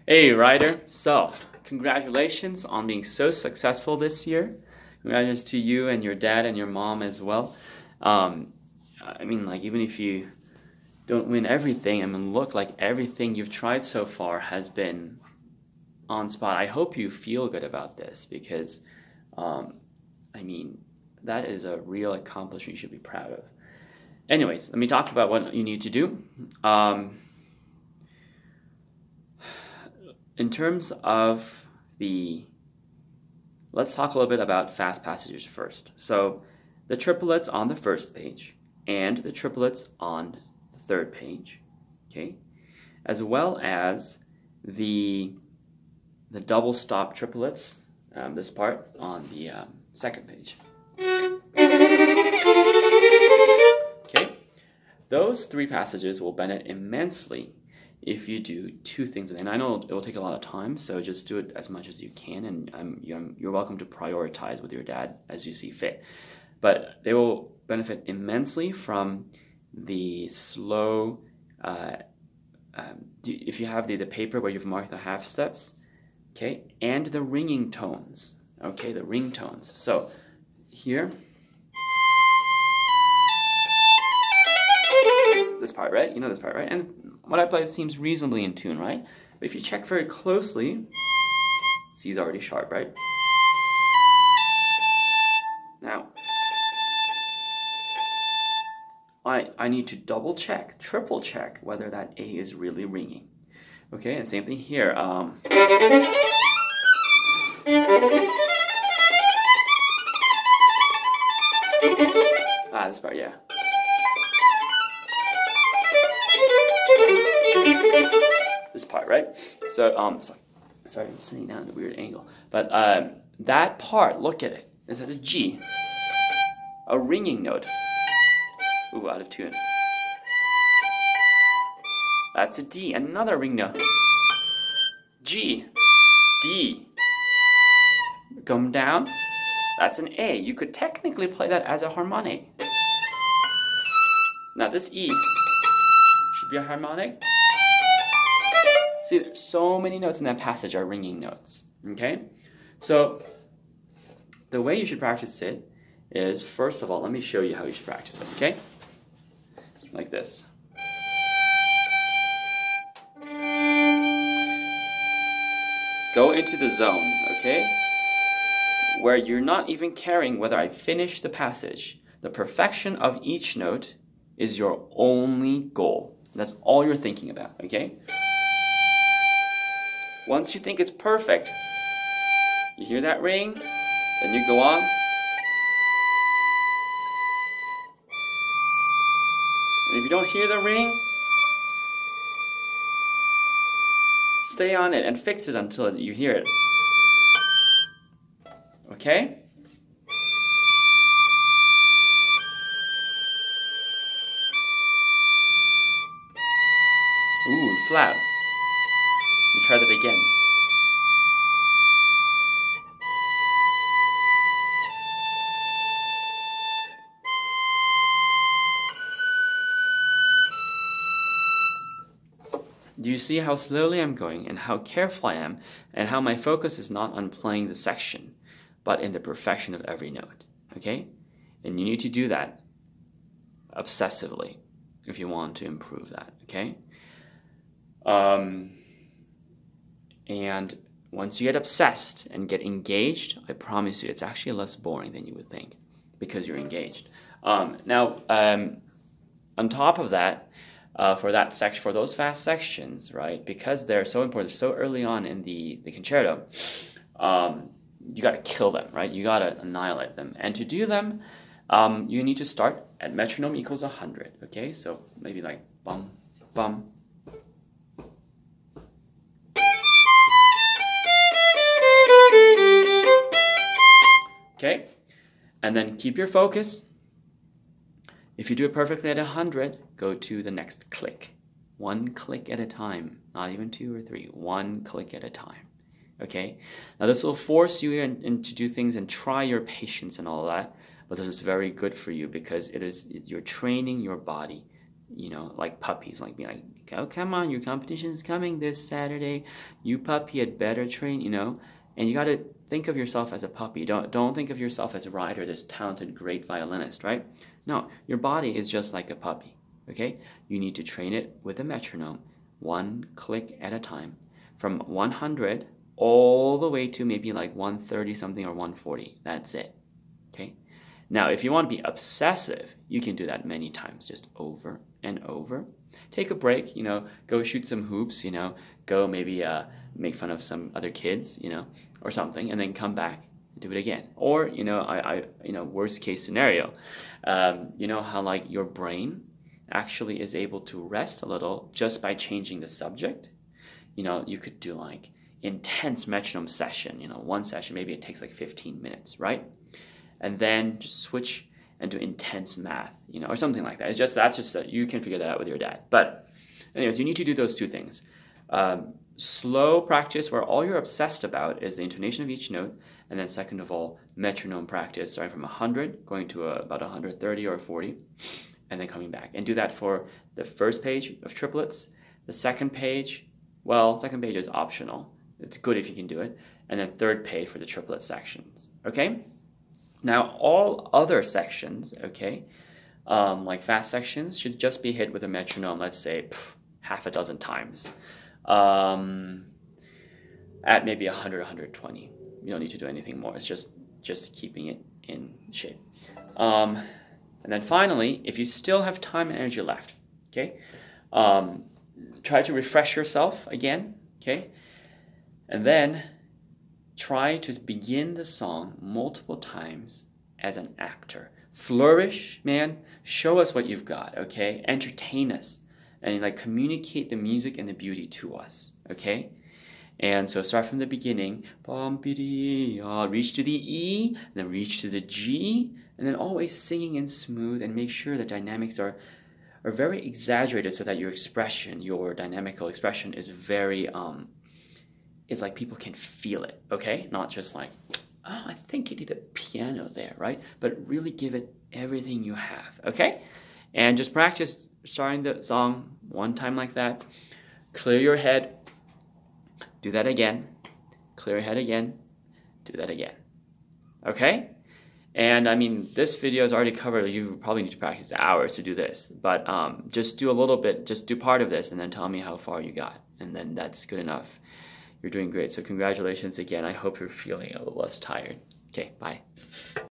Hey, Ryder. So, congratulations on being so successful this year. Congratulations to you and your dad and your mom as well. Even if you don't win everything, look like everything you've tried so far has been on spot. I hope you feel good about this because, that is a real accomplishment you should be proud of. Anyways, let me talk about what you need to do. In terms of let's talk a little bit about fast passages first. So the triplets on the first page and the triplets on the third page, okay, as well as the double stop triplets, this part on the second page. Okay, those three passages will benefit immensely if you do two things. And I know it will take a lot of time, so just do it as much as you can, and you're welcome to prioritize with your dad as you see fit. But they will benefit immensely from the slow, if you have the paper where you've marked the half steps, okay, and the ringing tones, okay, the ring tones. So here, this part, right? You know this part, right? And what I play seems reasonably in tune, right? But if you check very closely, C is already sharp, right? Now, I need to double check, triple check whether that A is really ringing. Okay, and same thing here. This part, yeah. This part, right? So, sorry, I'm sitting down at a weird angle. But that part, look at it. This has a G, a ringing note. Ooh, out of tune. That's a D, another ring note. G, D. Come down. That's an A. You could technically play that as a harmonic. Now this E should be a harmonic. See, there's so many notes in that passage are ringing notes, okay? So the way you should practice it is, first of all, let me show you how you should practice it, okay? Like this. Go into the zone, okay? Where you're not even caring whether I finish the passage. The perfection of each note is your only goal. That's all you're thinking about, okay? Once you think it's perfect, you hear that ring, then you go on. And if you don't hear the ring, stay on it and fix it until you hear it. Okay? Ooh, flat. Let me try that again. Do you see how slowly I'm going and how careful I am and how my focus is not on playing the section but in the perfection of every note, okay? And you need to do that obsessively if you want to improve that, okay? And once you get obsessed and get engaged, I promise you it's actually less boring than you would think because you're engaged. On top of that, for that section, for those fast sections, right, because they're so important, so early on in the concerto, you got to kill them, right? You got to annihilate them. And to do them, you need to start at metronome equals 100, okay? So maybe like bum, bum. Okay? And then keep your focus. If you do it perfectly at 100, go to the next click. One click at a time, not even two or three, one click at a time. Okay? Now this will force you in to do things and try your patience and all that, but this is very good for you because you're training your body, like puppies, like Oh, come on, your competition's coming this Saturday. You puppy had better train, you know. And you got to think of yourself as a puppy. Don't think of yourself as a Ryder, this talented, great violinist, right? No, your body is just like a puppy, okay? You need to train it with a metronome, 1 click at a time, from 100 all the way to maybe like 130 something or 140. That's it, okay? Now, if you want to be obsessive, you can do that many times, just over and over. Take a break, you know, go shoot some hoops, you know, go maybe make fun of some other kids, you know, or something, and then come back and do it again. Or, you know, worst case scenario, you know how like your brain actually is able to rest a little just by changing the subject. You know, you could do like intense metronome session, you know, one session, maybe it takes like 15 minutes, right? And then just switch and do intense math, you know, or something like that. That's just you can figure that out with your dad. But anyways, you need to do those two things. Slow practice where all you're obsessed about is the intonation of each note, and then second of all, metronome practice, starting from 100, going to about 130 or 40, and then coming back. And do that for the first page of triplets. The second page, well, second page is optional. It's good if you can do it. And then third page for the triplet sections, okay? Now, all other sections, okay, like fast sections, should just be hit with a metronome, let's say, half a dozen times, at maybe 100, 120. You don't need to do anything more. It's just keeping it in shape. And then finally, if you still have time and energy left, okay, try to refresh yourself again, okay, and then try to begin the song multiple times as an actor. Flourish, man. Show us what you've got, okay? Entertain us. And like communicate the music and the beauty to us, okay? And so start from the beginning. Reach to the E, then reach to the G, and then always singing in smooth, and make sure the dynamics are very exaggerated so that your expression, your dynamical expression is very it's like people can feel it, okay? Not just like, oh, I think you did a piano there, right? But really give it everything you have, okay? And just practice starting the song one time like that. Clear your head. Do that again. Clear your head again. Do that again, okay? And I mean, this video is already covered. You probably need to practice hours to do this. But just do a little bit, just do part of this and then tell me how far you got. And then that's good enough. You're doing great. So congratulations again. I hope you're feeling a little less tired. Okay, bye.